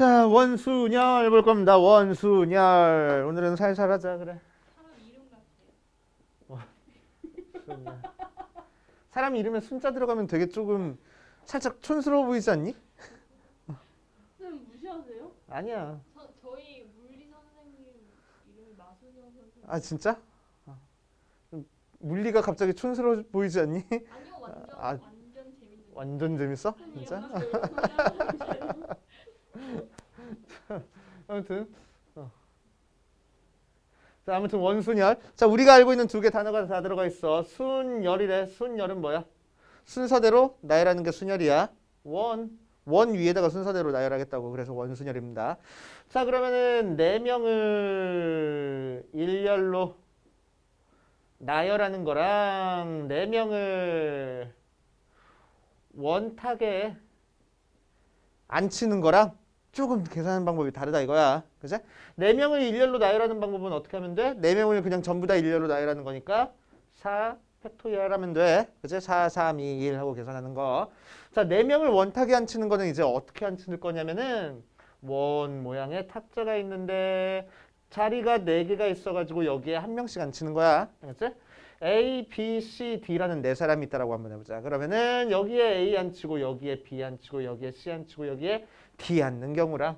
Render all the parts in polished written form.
자, 원순열 볼 겁니다. 원순열. 오늘은 살살 하자. 그래. 사람 이름 같아요. 순열. 사람 이름에 순자 들어가면 되게 조금 살짝 촌스러워 보이지 않니? 선생님 무시하세요? 아니야. 저희 물리 선생님 이름이 마순영 선생님. 아, 진짜? 좀 물리가 갑자기 촌스러워 보이지 않니? 아니요, 완전 아, 완전 재밌는. 완전 재밌어? 아니요, 진짜? 맞아요. 아무튼 자, 아무튼 원순열. 자, 우리가 알고 있는 두 개 단어가 다 들어가 있어. 순열이래. 순열은 뭐야? 순서대로 나열하는 게 순열이야. 원 위에다가 순서대로 나열하겠다고. 그래서 원순열입니다. 자, 그러면은 네 명을 일렬로 나열하는 거랑 네 명을 원탁에 앉히는 거랑 조금 계산하는 방법이 다르다 이거야. 그치? 4명을 일렬로 나열하는 방법은 어떻게 하면 돼? 4명을 그냥 전부 다 일렬로 나열하는 거니까 4 팩토리얼 하면 돼. 그치? 4, 3, 2, 1 하고 계산하는 거. 자, 4명을 원탁에 앉히는 거는 이제 어떻게 앉힐 거냐면은 원 모양의 탁자가 있는데 자리가 4개가 있어가지고 여기에 한 명씩 앉히는 거야. 알겠지? A, B, C, D라는 4사람이 있다라고 한번 해보자. 그러면은 여기에 A 앉히고 여기에 B 앉히고 여기에 C 앉히고 여기에 D 앉는 경우랑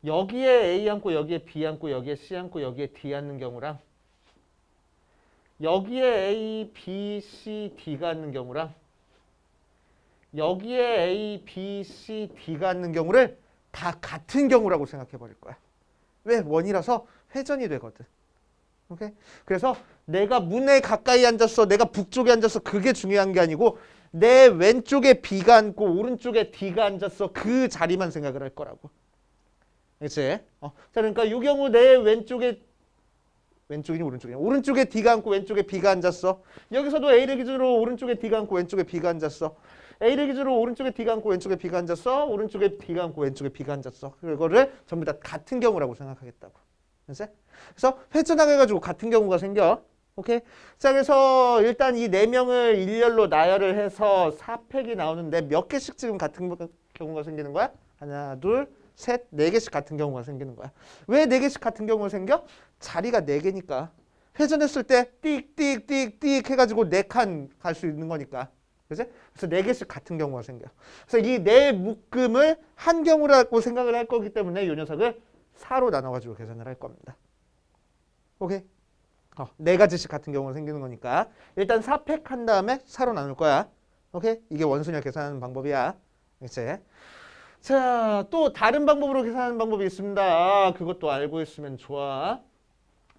여기에 A 앉고 여기에 B 앉고 여기에 C 앉고 여기에 D 앉는 경우랑 여기에 A, B, C, D가 앉는 경우랑 여기에 A, B, C, D가 앉는 경우를 다 같은 경우라고 생각해 버릴 거야. 왜? 원이라서 회전이 되거든. 오케이? 그래서 내가 문에 가까이 앉았어. 내가 북쪽에 앉았어. 그게 중요한 게 아니고 내 왼쪽에 B가 앉고 오른쪽에 D가 앉았어. 그 자리만 생각을 할 거라고. 그렇지? 자, 그러니까 이 경우 내 왼쪽이니 오른쪽이니 오른쪽에 D가 앉고 왼쪽에 B가 앉았어. 여기서도 A를 기준으로 오른쪽에 D가 앉고 왼쪽에 B가 앉았어. A를 기준으로 오른쪽에 D가 앉고 왼쪽에 B가 앉았어. 오른쪽에 D가 앉고 왼쪽에 B가 앉았어. 그거를 전부 다 같은 경우라고 생각하겠다고. 그렇지? 그래서 회전하게 해가지고 같은 경우가 생겨. 오케이? 자, 그래서 일단 이 4명을 일렬로 나열을 해서 4팩이 나오는데 몇 개씩 지금 같은 경우가 생기는 거야? 하나, 둘, 셋, 4개씩 같은 경우가 생기는 거야. 왜 4개씩 같은 경우가 생겨? 자리가 4개니까. 회전했을 때 띡띡띡띡 해가지고 4칸 갈 수 있는 거니까. 그치? 그래서 4개씩 같은 경우가 생겨. 그래서 이 4묶음을 한 경우라고 생각을 할 거기 때문에 이 녀석을 4로 나눠가지고 계산을 할 겁니다. 오케이? 4가지씩 같은 경우가 생기는 거니까 일단 4팩 한 다음에 4로 나눌 거야. 오케이? 이게 원순열 계산하는 방법이야. 그치? 자, 또 다른 방법으로 계산하는 방법이 있습니다. 아, 그것도 알고 있으면 좋아.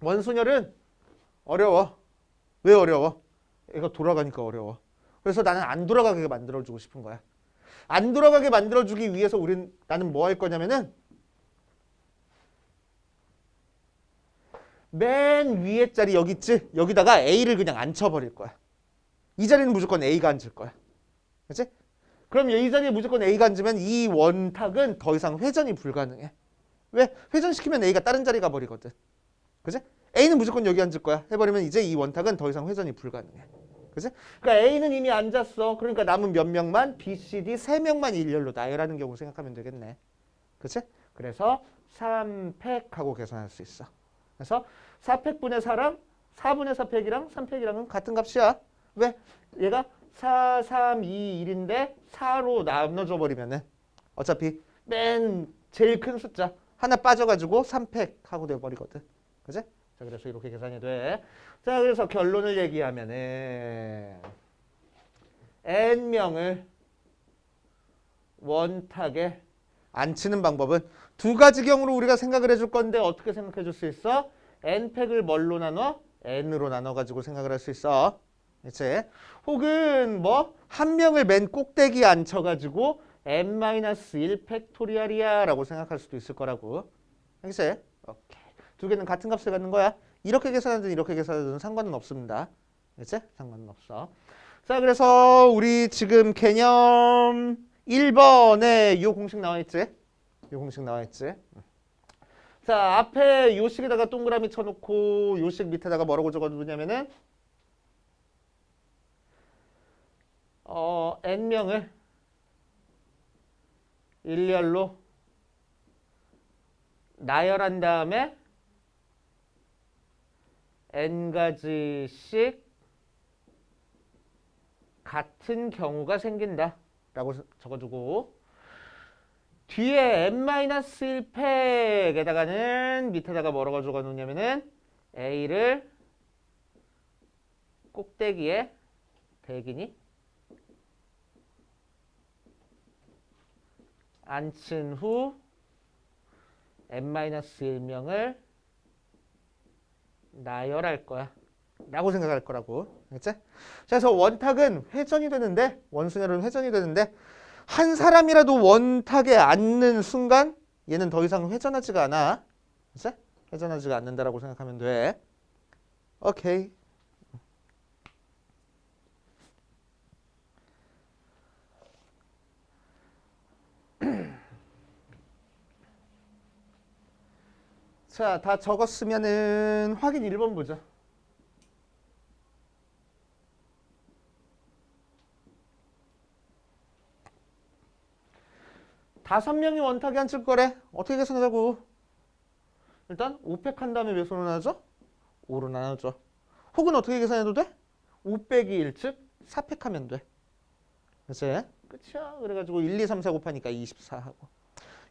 원순열은 어려워. 왜 어려워? 얘가 돌아가니까 어려워. 그래서 나는 안 돌아가게 만들어주고 싶은 거야. 안 돌아가게 만들어주기 위해서 나는 뭐 할 거냐면은 맨 위에 자리 여기 있지? 여기다가 A를 그냥 앉혀버릴 거야. 이 자리는 무조건 A가 앉을 거야. 그치? 그럼 이 자리에 무조건 A가 앉으면 이 원탁은 더 이상 회전이 불가능해. 왜? 회전시키면 A가 다른 자리 가버리거든. 그치? A는 무조건 여기 앉을 거야. 해버리면 이제 이 원탁은 더 이상 회전이 불가능해. 그치? 그러니까 A는 이미 앉았어. 그러니까 남은 몇 명만 B, C, D 3명만 일렬로 나열하는 경우 생각하면 되겠네. 그치? 그래서 3팩하고 계산할 수 있어. 그래서 4팩분의 4랑 4분의 4팩이랑 3팩이랑은 같은 값이야. 왜? 얘가 4, 3, 2, 1인데 4로 나눠져 버리면은 어차피 맨 제일 큰 숫자 하나 빠져가지고 3팩하고 돼버리거든. 그치? 자, 그래서 이렇게 계산이 돼. 자, 그래서 결론을 얘기하면은 n명을 원탁에 앉히는 방법은 두 가지 경우로 우리가 생각을 해줄 건데 어떻게 생각해 줄 수 있어? n팩을 뭘로 나눠? n으로 나눠가지고 생각을 할 수 있어. 그치? 혹은 뭐 한 명을 맨 꼭대기에 앉혀가지고 n-1 팩토리얼이야 라고 생각할 수도 있을 거라고. 알겠지? 오케이. 두 개는 같은 값을 갖는 거야. 이렇게 계산하든 이렇게 계산하든 상관은 없습니다. 알겠지? 상관은 없어. 자, 그래서 우리 지금 개념 1번에 이 공식 나와 있지? 이 공식 나와 있지? 자, 앞에 요식에다가 동그라미 쳐놓고 요식 밑에다가 뭐라고 적어두냐면은 n명을 일렬로 나열한 다음에 n가지씩 같은 경우가 생긴다 라고 적어주고 뒤에 n-1팩에다가는 밑에다가 뭐라고 적어놓냐면은 a를 꼭대기에 대기니 앉힌 후 n-1명을 나열할 거야 라고 생각할 거라고. 알겠지? 그래서 원탁은 회전이 되는데 원순열은 회전이 되는데 한 사람이라도 원탁에 앉는 순간 얘는 더 이상 회전하지가 않아. 그치? 회전하지가 않는다라고 생각하면 돼. 오케이. 자, 다 적었으면은 확인 1번 보자. 다섯 명이 원탁에 앉을 거래. 어떻게 계산하자고? 일단 5팩 한 다음에 몇 손으로 나눠줘? 5로 나눠줘. 혹은 어떻게 계산해도 돼? 5 빼기 1, 즉 4팩 하면 돼. 그치? 끝이야. 그래가지고 1, 2, 3, 4 곱하니까 24 하고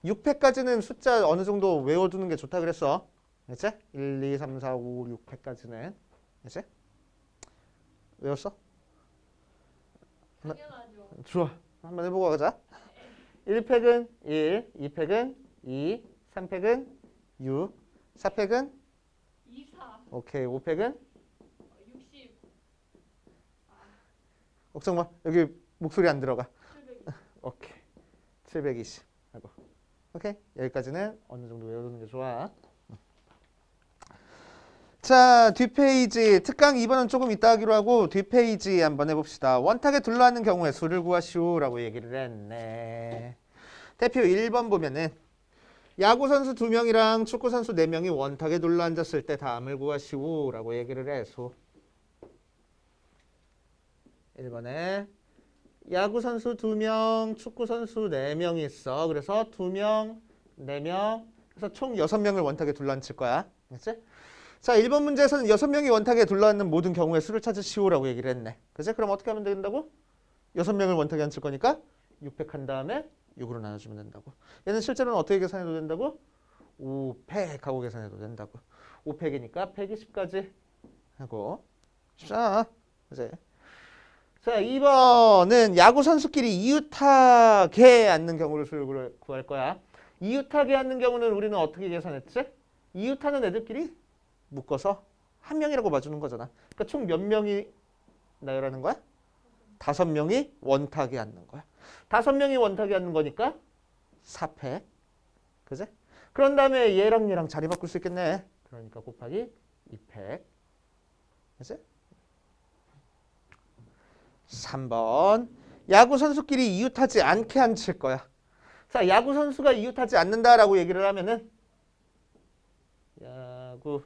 6팩까지는 숫자 어느 정도 외워두는 게 좋다 그랬어. 그치? 1, 2, 3, 4, 5, 6팩까지는. 그치? 외웠어? 당연하죠. 좋아. 한번 해보고 가자. 1팩은 1, 2팩은 2, 3팩은 6, 4팩은 24, 오케이, 5팩은 60, 걱정 마. 여기 목소리 안 들어가. 700. 오케이. 720 하고. 오케이. 여기까지는 어느 정도 외워두는 게 좋아. 자, 뒷페이지 특강 2번은 조금 이따 하기로 하고 뒷페이지 한번 해봅시다. 원탁에 둘러앉는 경우에 수를 구하시오라고 얘기를 했네. 대표 1번 보면은 야구선수 2명이랑 축구선수 4명이 원탁에 둘러앉았을 때 다음을 구하시오라고 얘기를 해. 수 1번에 야구선수 2명, 축구선수 4명이 있어. 그래서 2명, 4명, 그래서 총 6명을 원탁에 둘러앉힐 거야. 알겠지? 자, 1번 문제에서는 6명이 원탁에 둘러앉는 모든 경우의 수를 찾으시오라고 얘기를 했네. 그치? 그럼 어떻게 하면 된다고? 6명을 원탁에 앉힐 거니까 600 한 다음에 6으로 나눠주면 된다고. 얘는 실제로는 어떻게 계산해도 된다고? 5팩 하고 계산해도 된다고. 5팩이니까 120까지 하고. 쉽잖아. 그치? 자, 2번은 야구 선수끼리 이웃하게 앉는 경우를 수를 구할 거야. 이웃하게 앉는 경우는 우리는 어떻게 계산했지? 이웃하는 애들끼리 묶어서 한 명이라고 봐주는 거잖아. 그러니까 총 몇 명이 나열하는 거야? 5명이 원탁에 앉는 거야. 5명이 원탁에 앉는 거니까 4팩. 그지? 그런 다음에 얘랑 얘랑 자리 바꿀 수 있겠네. 그러니까 곱하기 2팩. 그지? 3번. 야구 선수끼리 이웃하지 않게 앉힐 거야. 자, 야구 선수가 이웃하지 않는다라고 얘기를 하면은 야구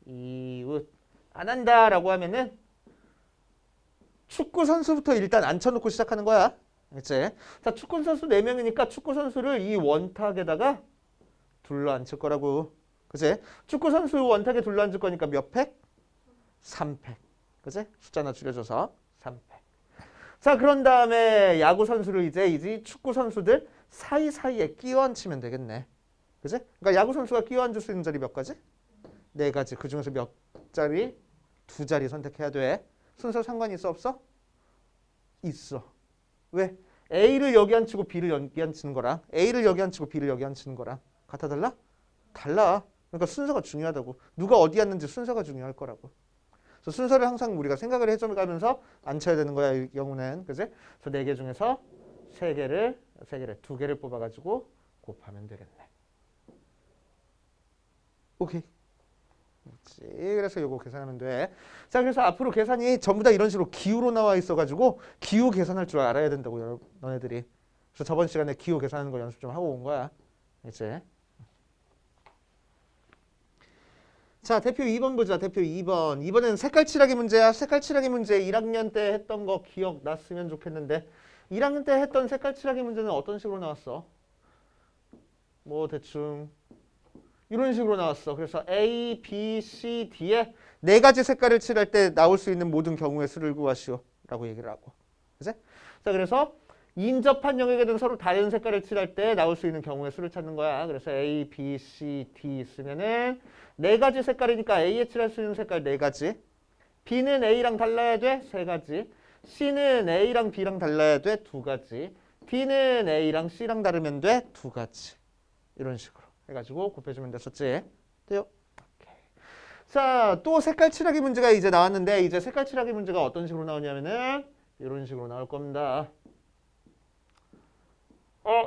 이웃 안 한다라고 하면은 축구 선수부터 일단 앉혀놓고 시작하는 거야. 그치? 자, 축구 선수 4명이니까 축구 선수를 이 원탁에다가 둘러 앉힐 거라고. 그치? 축구 선수 원탁에 둘러 앉을 거니까 몇 팩? 3팩. 그치? 숫자 하나 줄여줘서 3팩. 자, 그런 다음에 야구 선수를 이제 축구 선수들 사이사이에 끼워 앉히면 되겠네. 그치? 그러니까 야구 선수가 끼워 앉을 수 있는 자리 몇 가지? 4가지. 그 중에서 몇 자리? 2자리 선택해야 돼. 순서 상관이 있어 없어? 있어. 왜? A를 여기 앉히고 B를 여기 앉히는 거랑 A를 여기 앉히고 B를 여기 앉히는 거랑 같아 달라? 달라. 그러니까 순서가 중요하다고. 누가 어디 앉는지 순서가 중요할 거라고. 그래서 순서를 항상 우리가 생각을 해줘가면서 앉혀야 되는 거야. 이 경우는. 그지? 그래서 4개 중에서 3개를 2개를 뽑아가지고 곱하면 되겠네. 오케이. 그렇지. 그래서 요거 계산하면 돼. 자, 그래서 앞으로 계산이 전부 다 이런 식으로 기호로 나와 있어가지고 기호 계산할 줄 알아야 된다고 너네들이. 그래서 저번 시간에 기호 계산하는 거 연습 좀 하고 온 거야. 이제. 자, 대표 2번 보자. 대표 2번. 이번엔 색깔 칠하기 문제야. 색깔 칠하기 문제 1학년 때 했던 거 기억났으면 좋겠는데 1학년 때 했던 색깔 칠하기 문제는 어떤 식으로 나왔어? 뭐 대충 이런 식으로 나왔어. 그래서 A, B, C, D에 네 가지 색깔을 칠할 때 나올 수 있는 모든 경우의 수를 구하시오 라고 얘기를 하고. 그치? 자, 그래서 인접한 영역에는 서로 다른 색깔을 칠할 때 나올 수 있는 경우의 수를 찾는 거야. 그래서 A, B, C, D 있으면은 네 가지 색깔이니까 A에 칠할 수 있는 색깔 네 가지. B는 A랑 달라야 돼? 세 가지. C는 A랑 B랑 달라야 돼? 두 가지. D는 A랑 C랑 다르면 돼? 두 가지. 이런 식으로 해가지고 곱해주면 됐었지. 돼요? 오케이. 자, 또 색깔 칠하기 문제가 이제 나왔는데 이제 색깔 칠하기 문제가 어떤 식으로 나오냐면은 이런 식으로 나올 겁니다.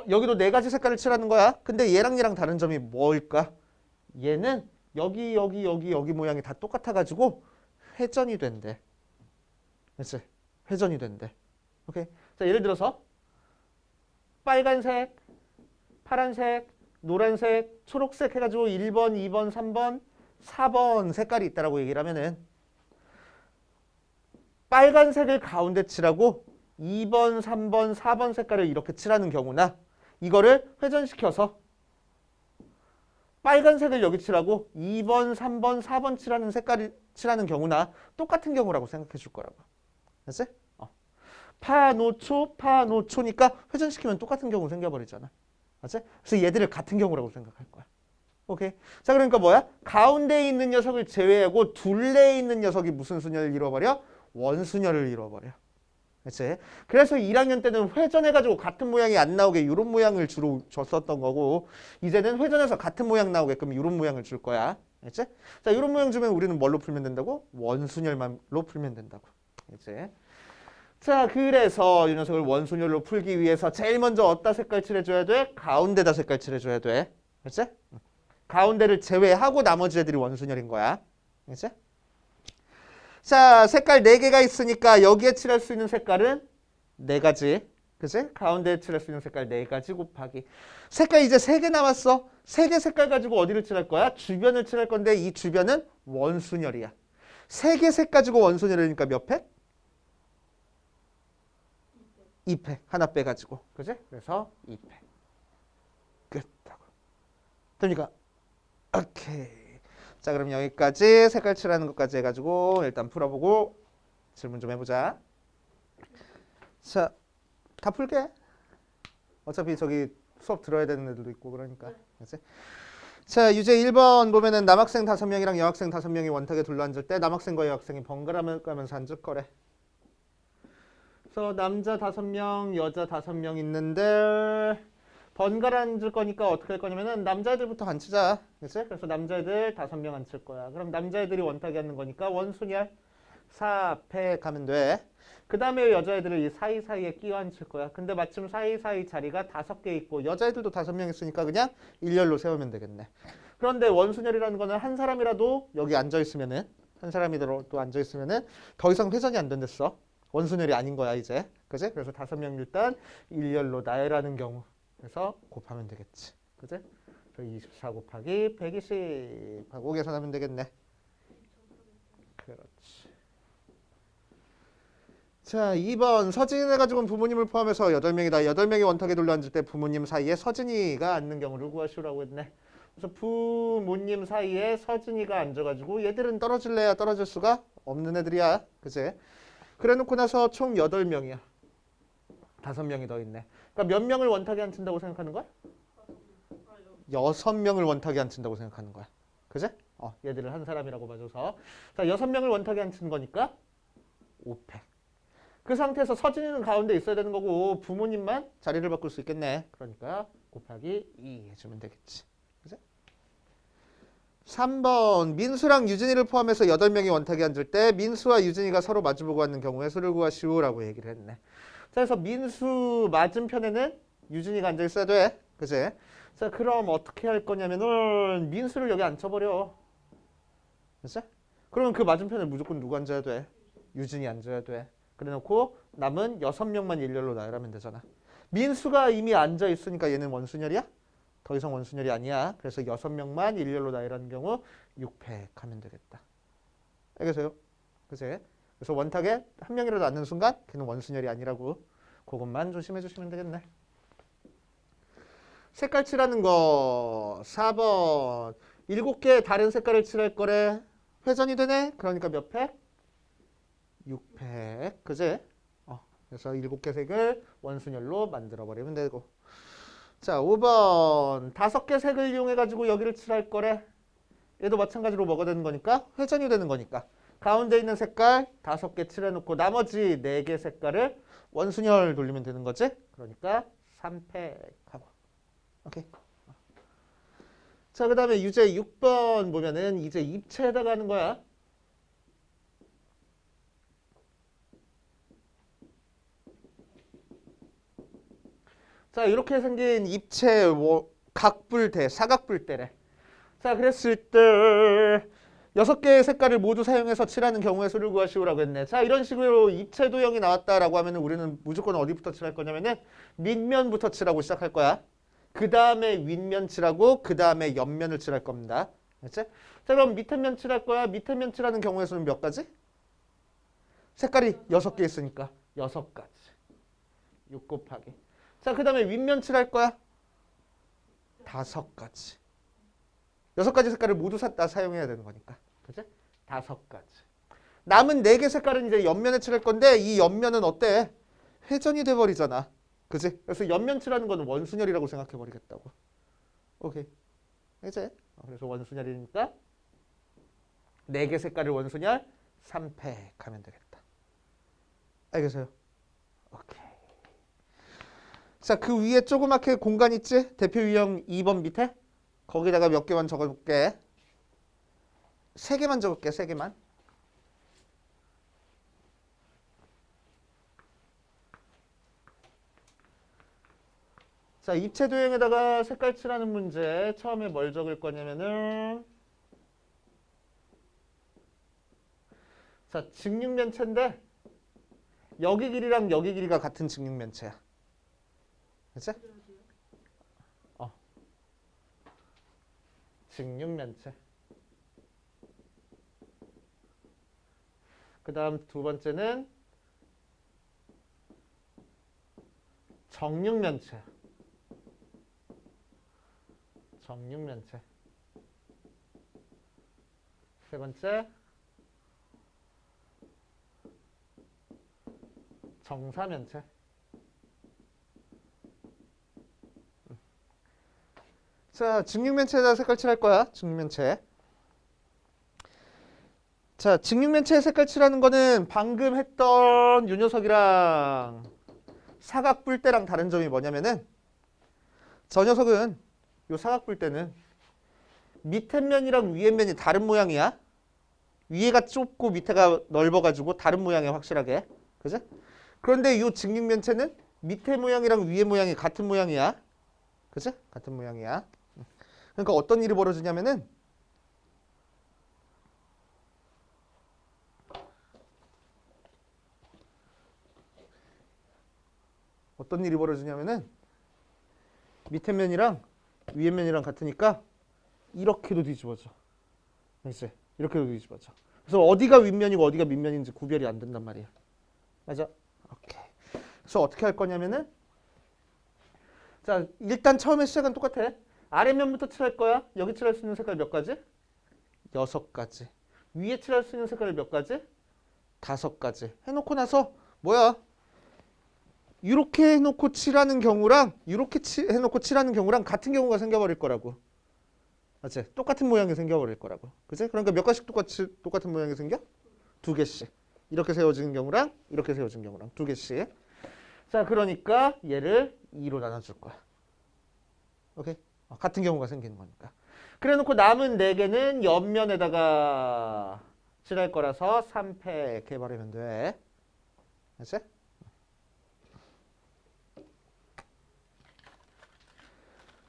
여기도 네 가지 색깔을 칠하는 거야. 근데 얘랑 다른 점이 뭘까? 얘는 여기 모양이 다 똑같아가지고 회전이 된대. 그치? 회전이 된대. 오케이. 자, 예를 들어서 빨간색, 파란색, 노란색, 초록색 해가지고 1번, 2번, 3번, 4번 색깔이 있다라고 얘기를 하면은 빨간색을 가운데 칠하고 2번, 3번, 4번 색깔을 이렇게 칠하는 경우나 이거를 회전시켜서 빨간색을 여기 칠하고 2번, 3번, 4번 칠하는 색깔을 칠하는 경우나 똑같은 경우라고 생각해 줄 거라고. 알았지? 파노초니까 회전시키면 똑같은 경우 생겨버리잖아. 알았지? 그래서 얘들을 같은 경우라고 생각할 거야. 오케이. 자, 그러니까 뭐야? 가운데에 있는 녀석을 제외하고 둘레에 있는 녀석이 무슨 순열을 이뤄버려? 원순열을 이뤄버려. 그치? 그래서 1학년 때는 회전해가지고 같은 모양이 안 나오게 이런 모양을 주로 줬었던 거고 이제는 회전해서 같은 모양 나오게끔 이런 모양을 줄 거야. 알지? 자, 이런 모양 주면 우리는 뭘로 풀면 된다고? 원순열만로 풀면 된다고. 알지? 자, 그래서 이 녀석을 원순열로 풀기 위해서 제일 먼저 어디다 색깔 칠해줘야 돼? 가운데다 색깔 칠해줘야 돼. 알지? 가운데를 제외하고 나머지 애들이 원순열인 거야. 알지? 자, 색깔 4개가 있으니까 여기에 칠할 수 있는 색깔은 4가지. 그치? 가운데에 칠할 수 있는 색깔 4가지 곱하기. 색깔 이제 3개 남았어. 3개 색깔 가지고 어디를 칠할 거야? 주변을 칠할 건데 이 주변은 원순열이야. 3개 색 가지고 원순열이니까 몇 팩? 2팩. 하나 빼가지고. 그치? 그래서 2팩. 끝. 됩니까? 오케이. 자, 그럼 여기까지 색깔 칠하는 것까지 해가지고 일단 풀어보고 질문 좀 해보자. 자, 다 풀게. 어차피 저기 수업 들어야 되는 애들도 있고 그러니까. 그치? 자, 유제 1번 보면은 남학생 5명이랑 여학생 5명이 원탁에 둘러앉을 때 남학생과 여학생이 번갈아 가면서 앉을 거래. 그래서 남자 5명, 여자 5명 있는데 번갈아 앉을 거니까 어떻게 할 거냐면은 남자애들부터 앉히자. 그치? 그래서 남자애들 5명 앉힐 거야. 그럼 남자애들이 원탁에 앉는 거니까 원순열 4패 가면 돼. 그 다음에 여자애들을 이 사이사이에 끼워 앉힐 거야. 근데 마침 사이사이 자리가 5개 있고 여자애들도 5명 있으니까 그냥 일렬로 세우면 되겠네. 그런데 원순열이라는 거는 한 사람이라도 여기 앉아있으면은 한 사람이라도 앉아있으면은 더 이상 회전이 안 된댔어. 원순열이 아닌 거야 이제. 그치? 그래서 5명 일단 일렬로 나열하는 경우. 그래서 곱하면 되겠지. 그치? 24 곱하기 120 하고 계산하면 되겠네. 그렇지. 자, 2번 서진이네 가지고는 부모님을 포함해서 8명이다. 8명이 원탁에 둘러앉을 때 부모님 사이에 서진이가 앉는 경우를 구하시라고 했네. 그래서 부모님 사이에 서진이가 앉아가지고 얘들은 떨어질래야 떨어질 수가 없는 애들이야. 그치? 그래 놓고 나서 총 8명이야. 5명이 더 있네. 그러니까 몇 명을 원탁에 앉힌다고 생각하는 거야? 6명을 원탁에 앉힌다고 생각하는 거야. 그지? 얘들을 한 사람이라고 봐줘서. 자, 6명을 원탁에 앉힌 거니까 5패. 그 상태에서 서진이는 가운데 있어야 되는 거고 부모님만 자리를 바꿀 수 있겠네. 그러니까 곱하기 2 해주면 되겠지. 그지? 3번 민수랑 유진이를 포함해서 8명이 원탁에 앉을 때 민수와 유진이가 서로 마주보고 앉는 경우에 수를 구하시오라고 얘기를 했네. 자, 그래서 민수 맞은편에는 유진이가 앉아 있어야 돼. 그치? 자, 그럼 어떻게 할 거냐면은 민수를 여기 앉혀버려. 그치? 그러면 그 맞은편에 무조건 누구 앉아야 돼? 유진이 앉아야 돼. 그래 놓고 남은 6명만 일렬로 나열하면 되잖아. 민수가 이미 앉아 있으니까 얘는 원순열이야? 더 이상 원순열이 아니야. 그래서 6명만 일렬로 나열하는 경우 6패 하면 되겠다. 알겠어요? 그치? 그래서 원탁에 한 명이라도 앉는 순간 걔는 원순열이 아니라고 그것만 조심해 주시면 되겠네. 색깔 칠하는 거 4번 7개 다른 색깔을 칠할 거래. 회전이 되네. 그러니까 몇 팩? 6팩. 그지? 그래서 7개 색을 원순열로 만들어 버리면 되고. 자, 5번 5개 색을 이용해 가지고 여기를 칠할 거래. 얘도 마찬가지로 뭐가 되는 거니까? 회전이 되는 거니까. 가운데 있는 색깔 5개 칠해 놓고 나머지 4개 색깔을 원순열 돌리면 되는 거지? 그러니까 3팩 하고. 오케이. 자, 그 다음에 유제 6번 보면은 이제 입체에다가 하는 거야. 자, 이렇게 생긴 입체 각불대, 사각불대래. 자, 그랬을 때 6개의 색깔을 모두 사용해서 칠하는 경우의 수를 구하시오라고 했네. 자, 이런 식으로 입체 도형이 나왔다라고 하면 우리는 무조건 어디부터 칠할 거냐면은 밑면부터 칠하고 시작할 거야. 그 다음에 윗면 칠하고 그 다음에 옆면을 칠할 겁니다. 알겠지? 자, 그럼 밑에 면 칠할 거야. 밑에 면 칠하는 경우의 수는 몇 가지? 색깔이 6개 있으니까 6가지. 6 곱하기. 자, 그 다음에 윗면 칠할 거야. 5가지. 6가지 색깔을 모두 다 사용해야 되는 거니까. 그치? 5가지. 남은 4개 색깔은 이제 옆면에 칠할 건데 이 옆면은 어때? 회전이 돼버리잖아. 그치? 그래서 옆면 칠하는 거는 원순열이라고 생각해 버리겠다고. 오케이. 이제 그래서 원순열이니까 4개 색깔을 원순열 3팩 하면 되겠다. 알겠어요? 오케이. 자, 그 위에 조그맣게 공간 있지? 대표 유형 2번 밑에? 거기다가 몇 개만 적어볼게. 3개만 적을게. 3개만. 자, 입체 도형에다가 색깔 칠하는 문제. 처음에 뭘 적을 거냐면은 자, 직육면체인데 여기 길이랑 여기 길이가 같은 직육면체야. 그치? 직육면체. 그 다음 두 번째는 정육면체. 정육면체. 세 번째 정사면체. 자, 직육면체에다 색깔 칠할 거야. 직육면체. 자, 직육면체 색깔 칠하는 거는 방금 했던 요 녀석이랑 사각뿔대랑 다른 점이 뭐냐면은 저 녀석은 요 사각뿔대는 밑에 면이랑 위에 면이 다른 모양이야. 위에가 좁고 밑에가 넓어가지고 다른 모양이야, 확실하게. 그지? 그런데 요 직육면체는 밑에 모양이랑 위에 모양이 같은 모양이야. 그지? 같은 모양이야. 그러니까 어떤 일이 벌어지냐면은 밑에 면이랑 위에 면이랑 같으니까 이렇게도 뒤집어져. 알겠지? 이렇게도 뒤집어져. 그래서 어디가 윗면이고 어디가 밑면인지 구별이 안 된단 말이야. 맞아? 오케이. 그래서 어떻게 할 거냐면은 자, 일단 처음에 시작은 똑같아. 아래면부터 칠할 거야. 여기 칠할 수 있는 색깔 몇 가지? 6가지. 위에 칠할 수 있는 색깔 몇 가지? 5가지. 해놓고 나서 뭐야? 이렇게 해놓고 칠하는 경우랑 이렇게 해놓고 칠하는 경우랑 같은 경우가 생겨버릴 거라고. 맞지? 똑같은 모양이 생겨버릴 거라고. 그치? 그러니까 몇 가지씩 똑같은 모양이 생겨? 2개씩. 이렇게 세워지는 경우랑 이렇게 세워지는 경우랑 2개씩. 자, 그러니까 얘를 2로 나눠줄 거야. 오케이? 같은 경우가 생기는 거니까. 그래 놓고 남은 4개는 옆면에다가 칠할 거라서 3팩 해버리면 돼. 알았지?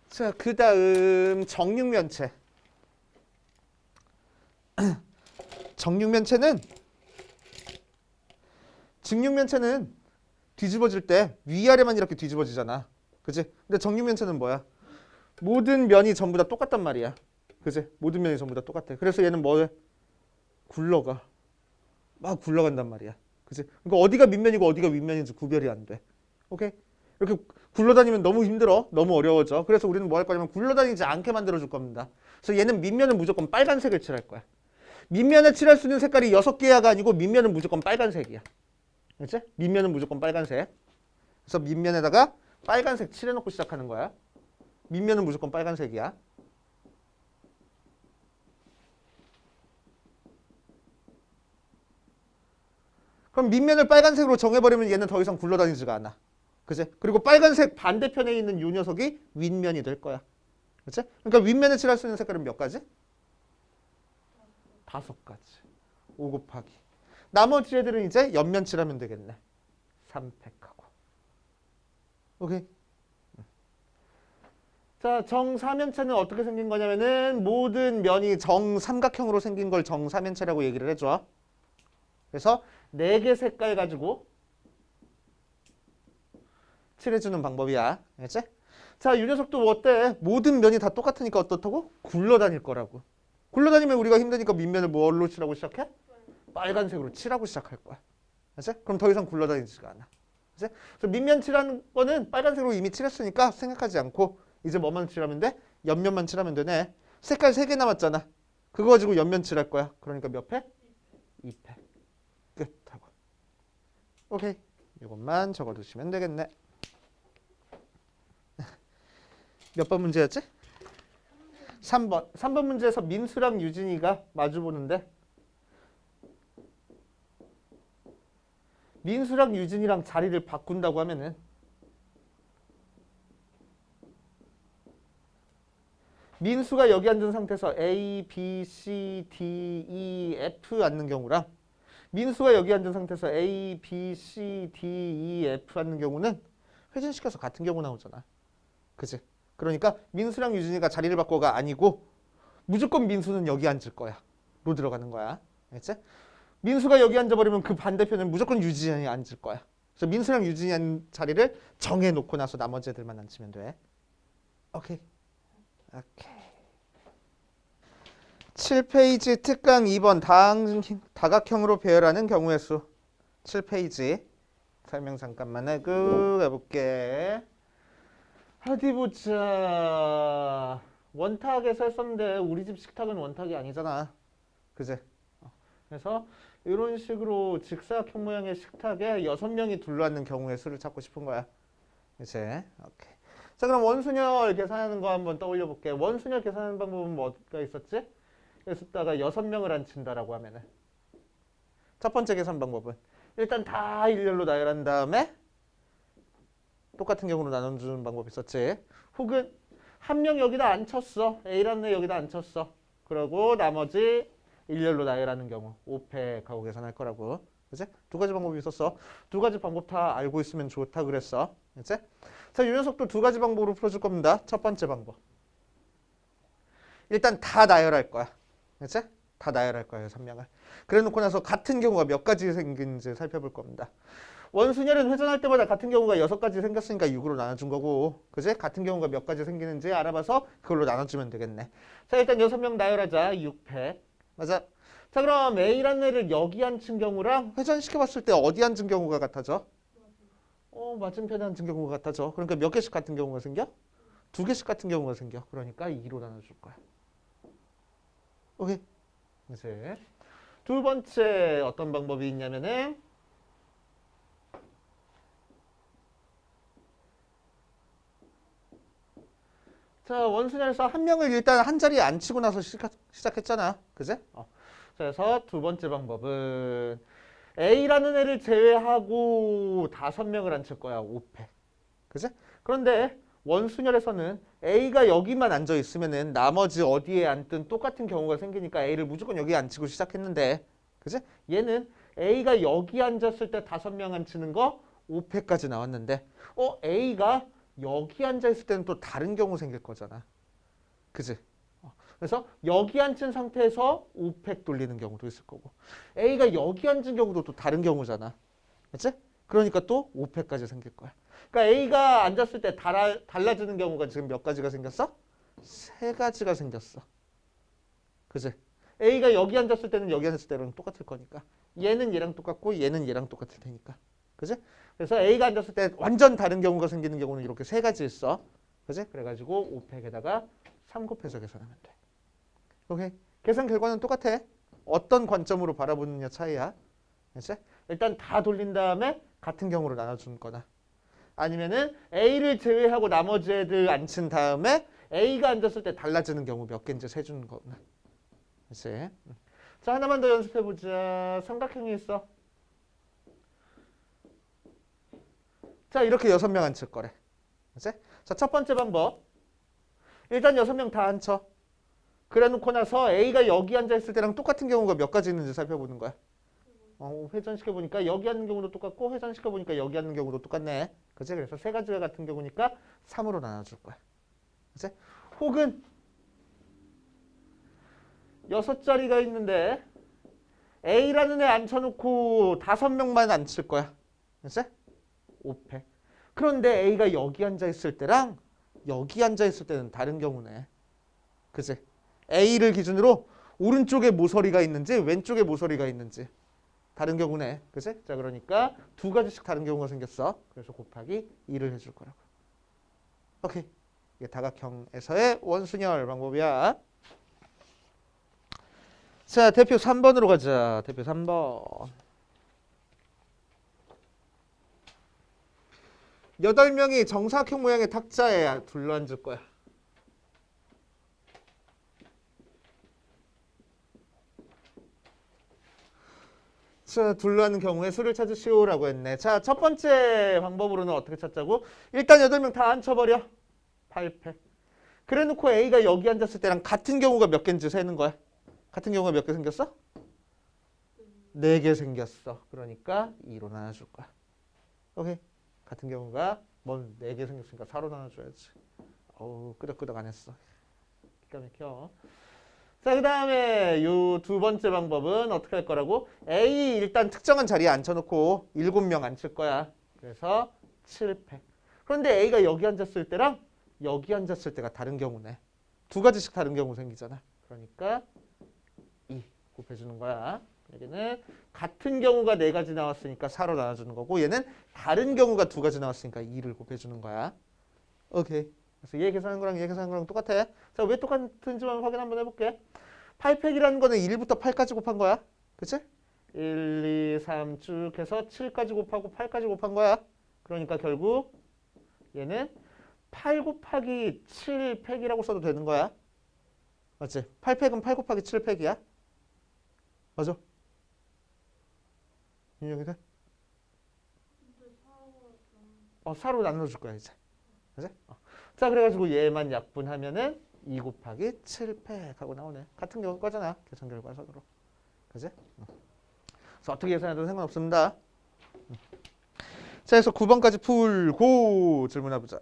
자, 그 다음 정육면체. 직육면체는 뒤집어질 때 위아래만 이렇게 뒤집어지잖아. 그치? 근데 정육면체는 뭐야? 모든 면이 전부 다 똑같단 말이야. 그치? 모든 면이 전부 다 똑같아. 그래서 얘는 뭐해? 굴러가. 막 굴러간단 말이야. 그치? 그러니까 어디가 밑면이고 어디가 윗면인지 구별이 안 돼. 오케이? 이렇게 굴러다니면 너무 힘들어. 너무 어려워져. 그래서 우리는 뭐 할 거냐면 굴러다니지 않게 만들어줄 겁니다. 그래서 얘는 밑면은 무조건 빨간색을 칠할 거야. 밑면에 칠할 수 있는 색깔이 6개야가 아니고 밑면은 무조건 빨간색이야. 그렇지? 밑면은 무조건 빨간색. 그래서 밑면에다가 빨간색 칠해놓고 시작하는 거야. 밑면은 무조건 빨간색이야. 그럼 밑면을 빨간색으로 정해버리면 얘는 더 이상 굴러다니지가 않아. 그치? 그리고 빨간색 반대편에 있는 이 녀석이 윗면이 될 거야. 그치? 그러니까 윗면에 칠할 수 있는 색깔은 몇 가지? 5가지. 5 곱하기. 나머지 애들은 이제 옆면 칠하면 되겠네. 3팩하고. 오케이. 자, 정사면체는 어떻게 생긴 거냐면은 모든 면이 정삼각형으로 생긴 걸 정사면체라고 얘기를 해줘. 그래서 4개 색깔 가지고 칠해주는 방법이야. 알겠지? 자, 이 녀석도 뭐 어때? 모든 면이 다 똑같으니까 어떻다고? 굴러다닐 거라고. 굴러다니면 우리가 힘드니까 밑면을 뭘로 칠하고 시작해? 빨간색으로 칠하고 시작할 거야. 알겠지? 그럼 더 이상 굴러다니지가 않아. 알겠지? 그래서 밑면 칠하는 거는 빨간색으로 이미 칠했으니까 생각하지 않고 이제 뭐만 칠하면 돼? 옆면만 칠하면 되네. 색깔 3개 남았잖아. 그거 가지고 옆면 칠할 거야. 그러니까 몇 팩? 2팩. 끝하고. 오케이. 이것만 적어두시면 되겠네. 몇 번 문제였지? 3번. 3번 문제에서 민수랑 유진이가 마주보는데 민수랑 유진이랑 자리를 바꾼다고 하면은 민수가 여기 앉은 상태에서 A, B, C, D, E, F 앉는 경우랑 민수가 여기 앉은 상태에서 A, B, C, D, E, F 앉는 경우는 회전시켜서 같은 경우 나오잖아. 그치? 그러니까 민수랑 유진이가 자리를 바꿔가 아니고 무조건 민수는 여기 앉을 거야. 로 들어가는 거야. 알겠지? 민수가 여기 앉아버리면 그 반대편은 무조건 유진이 앉을 거야. 그래서 민수랑 유진이 앉는 자리를 정해놓고 나서 나머지 애들만 앉히면 돼. 오케이. 오케이. 7페이지 특강 2번 다각형으로 배열하는 경우의 수. 7페이지. 설명 잠깐만 하고 해볼게. 어디 보자. 원탁에서 했었는데 우리 집 식탁은 원탁이 아니잖아. 그지? 그래서 이런 식으로 직사각형 모양의 식탁에 6명이 둘러앉는 경우의 수를 찾고 싶은 거야. 이제 오케이. 자, 그럼 원순열 계산하는 거 한번 떠올려 볼게. 원순열 계산하는 방법은 뭐가 있었지? 여기다가 6명을 앉힌다라고 하면은 첫 번째 계산 방법은 일단 다 일렬로 나열한 다음에 똑같은 경우로 나눠주는 방법이 있었지. 혹은 한 명 여기다 앉혔어. A라는 애 여기다 앉혔어. 그러고 나머지 일렬로 나열하는 경우 5팩하고 계산할 거라고. 그치? 2가지 방법이 있었어. 2가지 방법 다 알고 있으면 좋다 그랬어. 그치? 자, 이 녀석도 2가지 방법으로 풀어줄 겁니다. 첫 번째 방법. 일단 다 나열할 거야. 그치? 다 나열할 거예요. 3명을. 그래 놓고 나서 같은 경우가 몇 가지 생긴지 살펴볼 겁니다. 원순열은 회전할 때마다 같은 경우가 6가지 생겼으니까 6으로 나눠준 거고, 그지? 같은 경우가 몇 가지 생기는지 알아봐서 그걸로 나눠주면 되겠네. 자, 일단 6명 나열하자. 6팩. 맞아. 자, 그럼 A라는 애를 여기 앉힌 경우랑 회전시켜봤을 때 어디 앉은 경우가 같아져? 맞은편에 앉은 경우가 같아져. 그러니까 몇 개씩 같은 경우가 생겨? 2개씩 같은 경우가 생겨. 그러니까 2로 나눠줄 거야. 오케이. 이제 두 번째 어떤 방법이 있냐면은 자, 원순열에서 한 명을 일단 한 자리에 앉히고 나서 시작했잖아. 그지? 그래서 두 번째 방법은 A라는 애를 제외하고 5명을 앉힐 거야. 5팩. 그지? 그런데 원순열에서는 A가 여기만 앉아 있으면은 나머지 어디에 앉든 똑같은 경우가 생기니까 A를 무조건 여기 앉히고 시작했는데, 그지? 얘는 A가 여기 앉았을 때 5명 앉히는 거 5팩까지 나왔는데, A가 여기 앉아 있을 때는 또 다른 경우 생길 거잖아. 그지? 그래서 여기 앉은 상태에서 5팩 돌리는 경우도 있을 거고, A가 여기 앉은 경우도 또 다른 경우잖아. 그치? 그러니까 또 5팩까지 생길 거야. 그러니까 A가 앉았을 때 달라지는 경우가 지금 몇 가지가 생겼어? 3가지가 생겼어. 그치? A가 여기 앉았을 때는 여기 앉았을 때랑 똑같을 거니까. 얘는 얘랑 똑같고 얘는 얘랑 똑같을 테니까. 그지? 그래서 A가 앉았을 때 완전 다른 경우가 생기는 경우는 이렇게 세 가지 있어. 그지? 그래가지고 5팩에다가 3 곱해서 계산하면 돼. 오케이. 계산 결과는 똑같아. 어떤 관점으로 바라보느냐 차이야. 그치? 일단 다 돌린 다음에 같은 경우로 나눠주는 거나 아니면은 A를 제외하고 나머지 애들 앉힌 다음에 A가 앉았을 때 달라지는 경우 몇 개인지 세주는 거나. 그치? 자, 하나만 더 연습해보자. 삼각형이 있어. 자, 이렇게 6명 앉힐 거래. 그치? 자, 첫 번째 방법. 일단 6명 다 앉혀. 그래 놓고 나서 A가 여기 앉아있을 때랑 똑같은 경우가 몇 가지 있는지 살펴보는 거야. 회전시켜보니까 여기 앉는 경우도 똑같고 회전시켜보니까 여기 앉는 경우도 똑같네. 그치? 그래서 세 가지가 같은 경우니까 3으로 나눠줄 거야. 그치? 혹은 6자리가 있는데 A라는 애 앉혀놓고 5명만 앉힐 거야. 그치? 5패. 그런데 A가 여기 앉아있을 때랑 여기 앉아있을 때는 다른 경우네. 그치? A를 기준으로 오른쪽에 모서리가 있는지 왼쪽에 모서리가 있는지 다른 경우네. 그치? 자, 그러니까 두 가지씩 다른 경우가 생겼어. 그래서 곱하기 2를 해줄 거라고. 오케이. 이게 다각형에서의 원순열 방법이야. 자, 대표 3번으로 가자. 대표 3번. 8명이 정사각형 모양의 탁자에 둘러앉을 거야. 자, 둘러앉는 경우에 수를 찾으시오라고 했네. 자, 첫 번째 방법으로는 어떻게 찾자고? 일단 8명 다 앉혀버려. 8패. 그래 놓고 A가 여기 앉았을 때랑 같은 경우가 몇 개인지 세는 거야. 같은 경우가 몇 개 생겼어? 4개 생겼어. 그러니까 2로 나눠줄 거야. 오케이. 같은 경우가 뭔 4개 생겼으니까 4로 나눠줘야지. 어우, 끄덕끄덕 안 했어. 기가 막혀. 자, 그 다음에 요 두 번째 방법은 어떻게 할 거라고? A 일단 특정한 자리에 앉혀놓고 7명 앉힐 거야. 그래서 7패. 그런데 A가 여기 앉았을 때랑 여기 앉았을 때가 다른 경우네. 두 가지씩 다른 경우 생기잖아. 그러니까 2 곱해주는 거야. 여기는 같은 경우가 4가지 나왔으니까 4로 나눠주는 거고 얘는 다른 경우가 2가지 나왔으니까 2를 곱해주는 거야. 오케이. 그래서 얘 계산한 거랑 얘 계산한 거랑 똑같아. 자, 왜 똑같은지만 확인 한번 해볼게. 8팩이라는 거는 1부터 8까지 곱한 거야. 그치? 1, 2, 3 쭉 해서 7까지 곱하고 8까지 곱한 거야. 그러니까 결국 얘는 8 곱하기 7팩이라고 써도 되는 거야. 맞지? 8팩은 8 곱하기 7팩이야. 맞아? 인정이 돼? 근데 4가 4로 나눠줄 거야 이제. 그치? 자, 그래가지고 얘만 약분하면은 2 곱하기 7팩 하고 나오네. 같은 경우까잖아. 계산 결과선으로. 그지? 그래서 어떻게 계산해도 상관없습니다. 자, 그래서 9번까지 풀고 질문해보자.